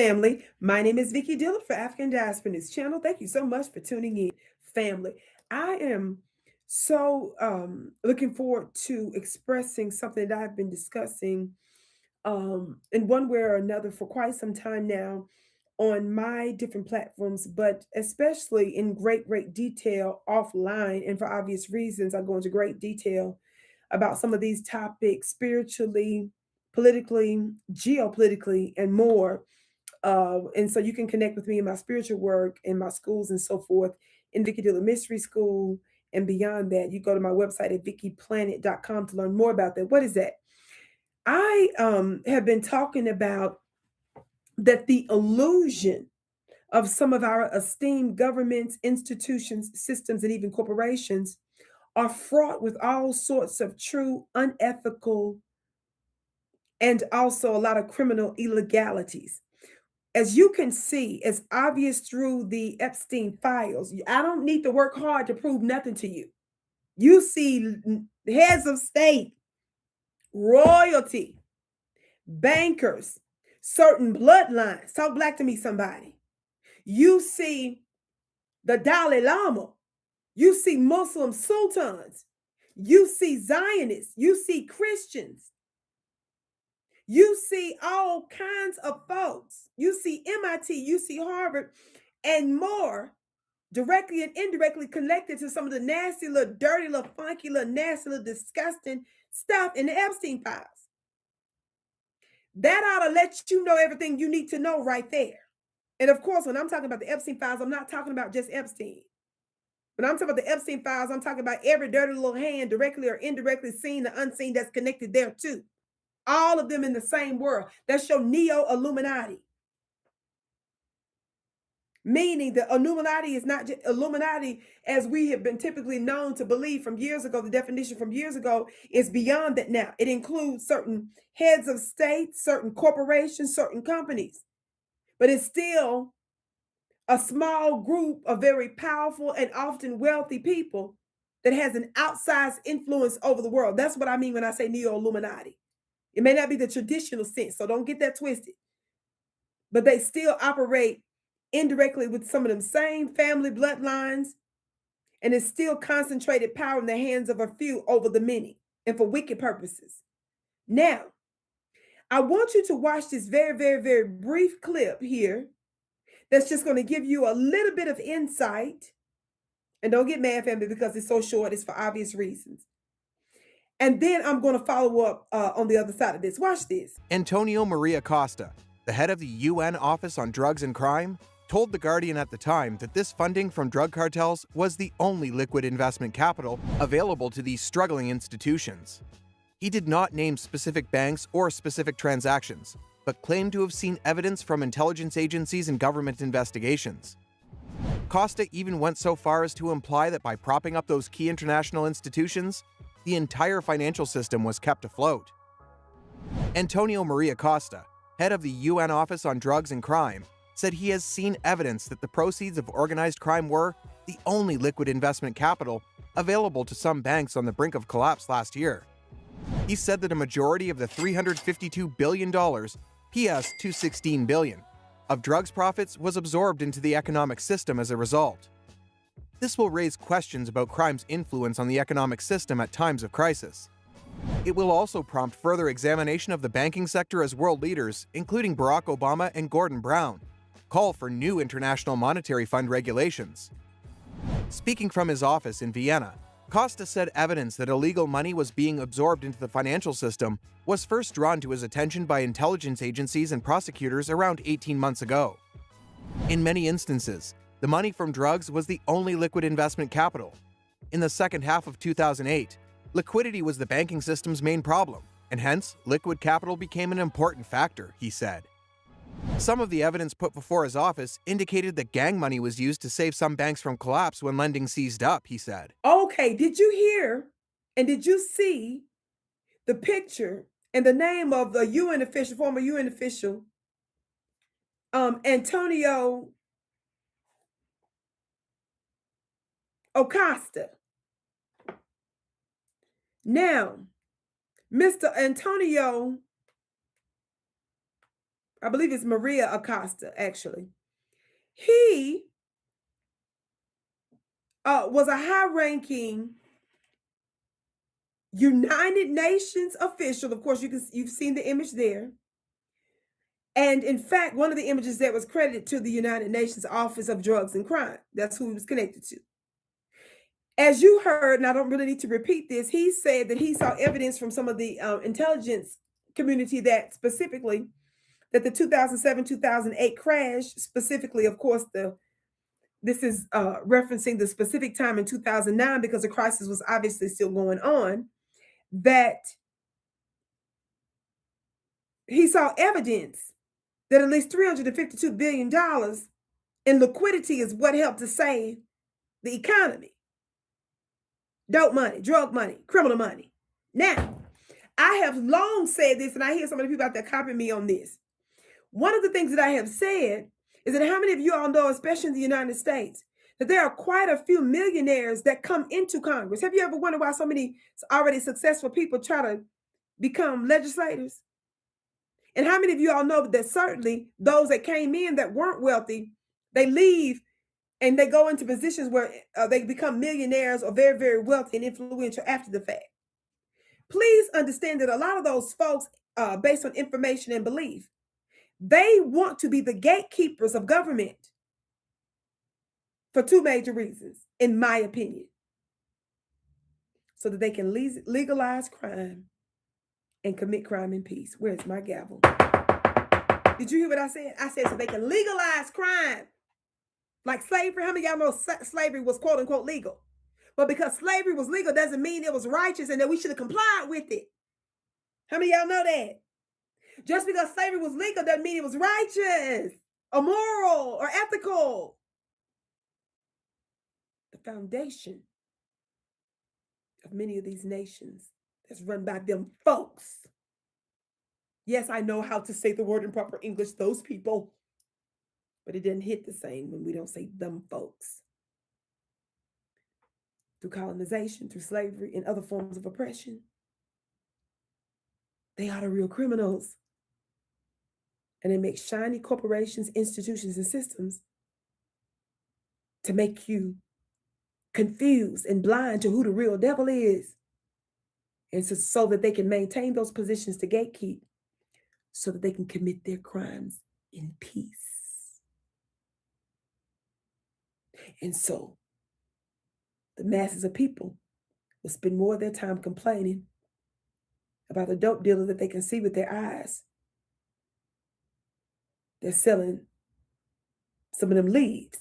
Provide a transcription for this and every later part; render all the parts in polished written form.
family. My name is Vicki Dillard for African Diaspora News Channel. Thank you so much for tuning in, family. I am so looking forward to expressing something that I've been discussing in one way or another for quite some time now on my different platforms, but especially in great detail offline. And for obvious reasons, I go into great detail about some of these topics spiritually, politically, geopolitically, and more. And so you can connect with me in my spiritual work, in my schools, and so forth, in Vicki Dillard Mystery School. And beyond that, you go to my website at vickiplanet.com to learn more about that. What is that? I have been talking about that the illusion of some of our esteemed governments, institutions, systems, and even corporations are fraught with all sorts of true, unethical, and also a lot of criminal illegalities. As you can see, it's obvious through the Epstein files. I don't need to work hard to prove nothing to you. You see heads of state, royalty, bankers, certain bloodlines. Talk black to me, somebody. You see the Dalai Lama. You see Muslim sultans. You see Zionists. You see Christians. You see all kinds of folks. You see MIT. You see Harvard and more directly and indirectly connected to some of the nasty little dirty little funky little nasty little disgusting stuff in the Epstein files. That ought to let you know everything you need to know right there. And of course, when I'm talking about the Epstein files, I'm not talking about just Epstein. When I'm talking about the Epstein files, I'm talking about every dirty little hand, directly or indirectly seen or unseen, that's connected there too. All of them in the same world. That's your neo-Illuminati. Meaning the Illuminati is not just Illuminati as we have been typically known to believe from years ago. The definition from years ago is beyond that now. It includes certain heads of state, certain corporations, certain companies. But it's still a small group of very powerful and often wealthy people that has an outsized influence over the world. That's what I mean when I say neo-Illuminati. It may not be the traditional sense, so don't get that twisted. But they still operate indirectly with some of them same family bloodlines, and it's still concentrated power in the hands of a few over the many, and for wicked purposes. Now, I want you to watch this very brief clip here that's just going to give you a little bit of insight. And don't get mad, family, because it's so short. It's for obvious reasons. And then I'm going to follow up on the other side of this. Watch this. Antonio Maria Costa, the head of the UN Office on Drugs and Crime, told The Guardian at the time that this funding from drug cartels was the only liquid investment capital available to these struggling institutions. He did not name specific banks or specific transactions, but claimed to have seen evidence from intelligence agencies and government investigations. Costa even went so far as to imply that by propping up those key international institutions, the entire financial system was kept afloat. Antonio Maria Costa, head of the UN Office on Drugs and Crime, said he has seen evidence that the proceeds of organized crime were the only liquid investment capital available to some banks on the brink of collapse last year. He said that a majority of the $352 billion, PS $216 billion, of drugs profits was absorbed into the economic system as a result. This will raise questions about crime's influence on the economic system at times of crisis. It will also prompt further examination of the banking sector as world leaders, including Barack Obama and Gordon Brown, call for new International Monetary Fund regulations. Speaking from his office in Vienna, Costa said evidence that illegal money was being absorbed into the financial system was first drawn to his attention by intelligence agencies and prosecutors around 18 months ago. In many instances, the money from drugs was the only liquid investment capital. In the second half of 2008, liquidity was the banking system's main problem, and hence, liquid capital became an important factor, he said. Some of the evidence put before his office indicated that gang money was used to save some banks from collapse when lending seized up, he said. Okay, did you hear and did you see the picture and the name of the UN official, former UN official, Antonio Acosta? Now, Mr. Antonio I believe it's Maria Acosta, actually. He was a high-ranking United Nations official. Of course, you've seen the image there. And in fact, one of the images that was credited to the United Nations Office of Drugs and Crime, that's who he was connected to. As you heard, and I don't really need to repeat this, he said that he saw evidence from some of the intelligence community that specifically that the 2007-2008 crash, specifically, of course, this is referencing the specific time in 2009 because the crisis was obviously still going on, that he saw evidence that at least $352 billion in liquidity is what helped to save the economy. Dope money, drug money, criminal money. Now, I have long said this, and I hear some of the people out there copying me on this. One of the things that I have said is that how many of you all know, especially in the United States, that there are quite a few millionaires that come into Congress. Have you ever wondered why so many already successful people try to become legislators? And how many of you all know that certainly those that came in that weren't wealthy, they leave and they go into positions where they become millionaires or very, very wealthy and influential after the fact. Please understand that a lot of those folks, based on information and belief, they want to be the gatekeepers of government for two major reasons, in my opinion. So that they can legalize crime and commit crime in peace. Where's my gavel? Did you hear what I said? I said so they can legalize crime. Like slavery. How many of y'all know slavery was quote unquote legal? But because slavery was legal doesn't mean it was righteous and that we should have complied with it. How many of y'all know that? Just because slavery was legal doesn't mean it was righteous or moral or ethical. The foundation of many of these nations that's run by them folks. Yes, I know how to say the word in proper English, those people. But it didn't hit the same when we don't say them folks. Through colonization, through slavery, and other forms of oppression. They are the real criminals. And it makes shiny corporations, institutions, and systems to make you confused and blind to who the real devil is. And so that they can maintain those positions to gatekeep, so that they can commit their crimes in peace. And so the masses of people will spend more of their time complaining about the dope dealer that they can see with their eyes. They're selling some of them leaves.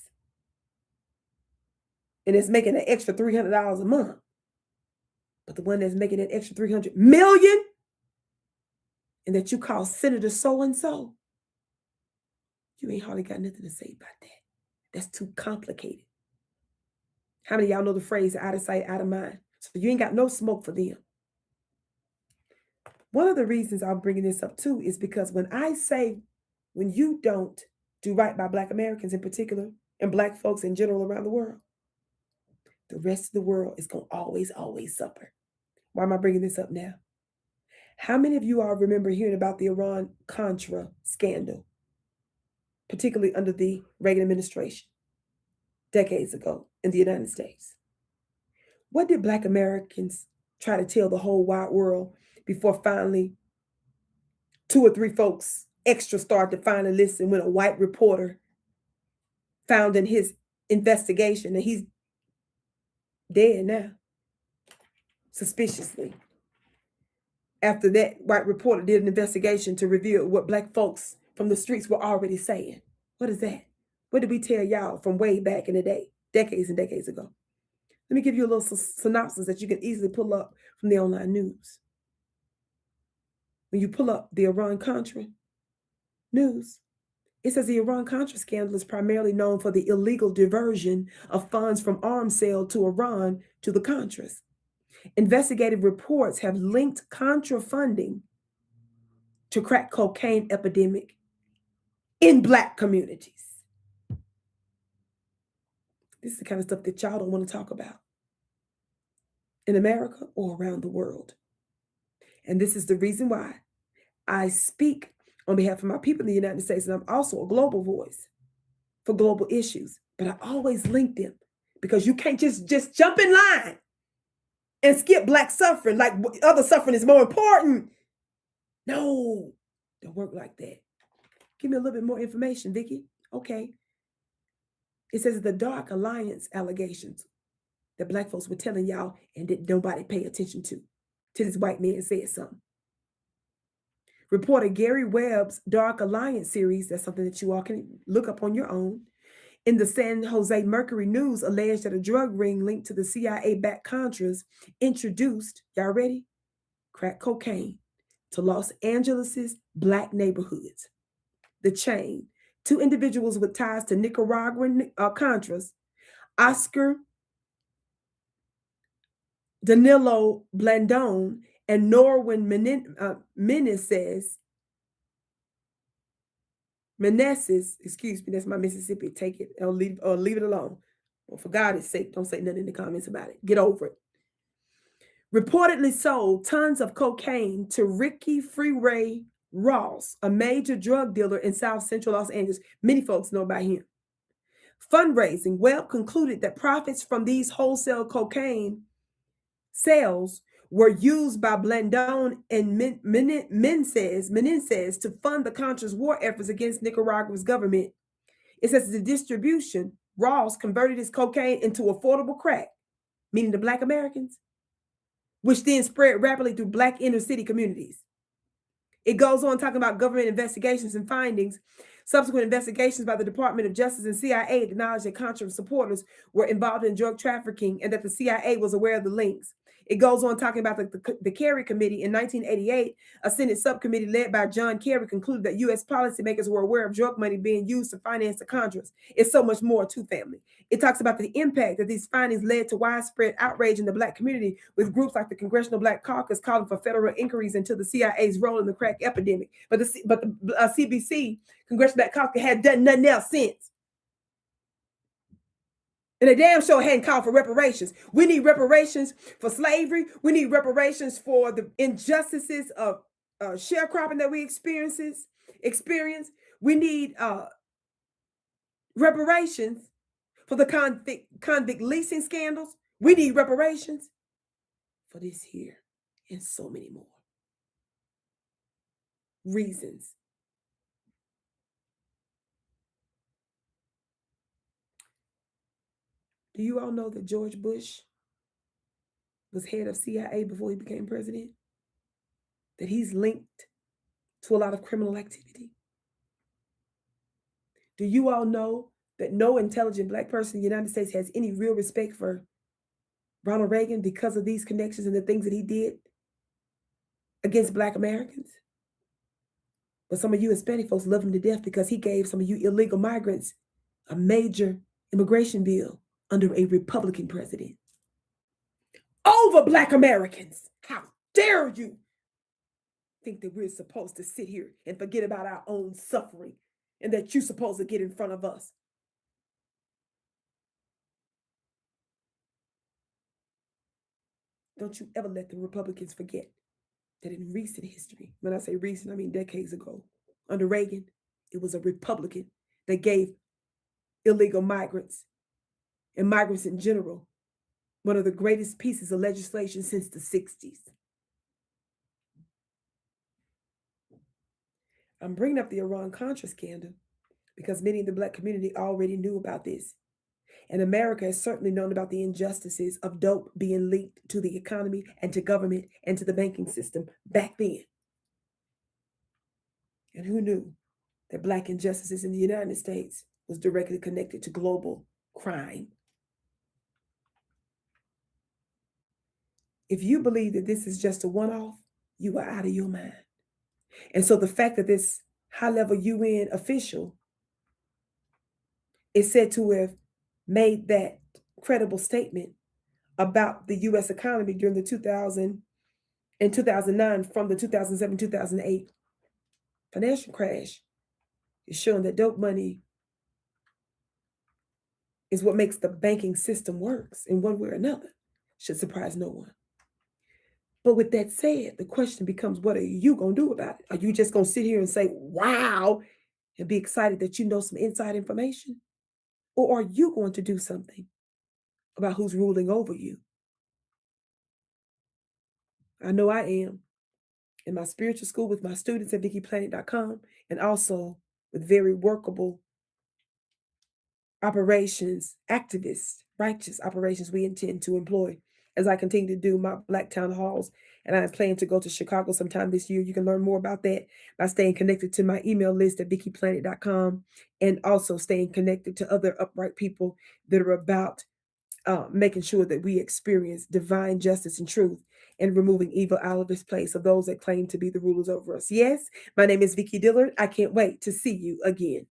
And it's making an extra $300 a month. But the one that's making that extra $300 million, and that you call Senator so-and-so, you ain't hardly got nothing to say about that. That's too complicated. How many of y'all know the phrase out of sight, out of mind? So you ain't got no smoke for them. One of the reasons I'm bringing this up too is because when I say, when you don't do right by Black Americans in particular, and Black folks in general around the world, the rest of the world is going to always suffer. Why am I bringing this up now? How many of you all remember hearing about the Iran-Contra scandal, particularly under the Reagan administration, decades ago in the United States? What did Black Americans try to tell the whole wide world before finally 2 or 3 folks extra started to finally listen when a white reporter found in his investigation that he's dead now, suspiciously? After that white reporter did an investigation to reveal what Black folks from the streets were already saying. What is that? What did we tell y'all from way back in the day, decades and decades ago? Let me give you a little synopsis that you can easily pull up from the online news. When you pull up the Iran-Contra news, it says the Iran-Contra scandal is primarily known for the illegal diversion of funds from arms sale to Iran to the Contras. Investigative reports have linked Contra funding to crack cocaine epidemic in Black communities. This is the kind of stuff that y'all don't want to talk about in America or around the world. And this is the reason why I speak on behalf of my people in the United States, and I'm also a global voice for global issues. But I always link them because you can't just jump in line and skip Black suffering like other suffering is more important. No, don't work like that. Give me a little bit more information, Vicki. Okay. It says the dark alliance allegations that Black folks were telling y'all and that nobody pay attention to this white man said something. Reporter Gary Webb's Dark Alliance series, that's something that you all can look up on your own, in the San Jose Mercury News alleged that a drug ring linked to the CIA-backed Contras introduced, y'all ready? Crack cocaine to Los Angeles's Black neighborhoods. The chain, two individuals with ties to Nicaraguan Contras, Oscar Danilo Blandon and Norwin Meneses, excuse me, that's my Mississippi. Take it or leave it alone. Well, for God's sake, don't say nothing in the comments about it. Get over it. Reportedly sold tons of cocaine to Ricky Freeway Ross, a major drug dealer in South Central Los Angeles. Many folks know about him. Fundraising. Webb concluded that profits from these wholesale cocaine sales were used by Blandon and Menendez to fund the Contras war efforts against Nicaragua's government. It says the distribution, Ross converted his cocaine into affordable crack, meaning the Black Americans, which then spread rapidly through Black inner city communities. It goes on talking about government investigations and findings. Subsequent investigations by the Department of Justice and CIA acknowledged that Contra supporters were involved in drug trafficking and that the CIA was aware of the links. It goes on talking about the Kerry Committee in 1988. A Senate subcommittee led by John Kerry concluded that U.S. policymakers were aware of drug money being used to finance the Contras. It's so much more to family. It talks about the impact that these findings led to widespread outrage in the Black community, with groups like the Congressional Black Caucus calling for federal inquiries into the CIA's role in the crack epidemic. But the CBC, Congressional Black Caucus, had done nothing else since. And they damn sure hadn't called for reparations. We need reparations for slavery. We need reparations for the injustices of sharecropping that we experience. We need reparations for the convict leasing scandals. We need reparations for this here and so many more reasons. Do you all know that George Bush was head of CIA before he became president? That he's linked to a lot of criminal activity? Do you all know that no intelligent Black person in the United States has any real respect for Ronald Reagan because of these connections and the things that he did against Black Americans? But some of you Hispanic folks love him to death because he gave some of you illegal migrants a major immigration bill under a Republican president over Black Americans. How dare you think that we're supposed to sit here and forget about our own suffering and that you're supposed to get in front of us? Don't you ever let the Republicans forget that in recent history, when I say recent, I mean decades ago, under Reagan, it was a Republican that gave illegal migrants and migrants in general one of the greatest pieces of legislation since the 60s. I'm bringing up the Iran-Contra scandal because many in the Black community already knew about this. And America has certainly known about the injustices of dope being linked to the economy and to government and to the banking system back then. And who knew that Black injustices in the United States was directly connected to global crime? If you believe that this is just a one-off, you are out of your mind. And so the fact that this high-level UN official is said to have made that credible statement about the U.S. economy during the 2000 and 2009 from the 2007-2008 financial crash is showing that dope money is what makes the banking system works in one way or another. Should surprise no one. But with that said, the question becomes, what are you going to do about it? Are you just going to sit here and say, wow, and be excited that you know some inside information? Or are you going to do something about who's ruling over you? I know I am in my spiritual school with my students at VickiPlanet.com, and also with very workable operations, activists, righteous operations we intend to employ as I continue to do my Black Town Halls. And I plan to go to Chicago sometime this year. You can learn more about that by staying connected to my email list at VickiPlanet.com, and also staying connected to other upright people that are about making sure that we experience divine justice and truth and removing evil out of this place of those that claim to be the rulers over us. Yes, my name is Vicki Dillard. I can't wait to see you again.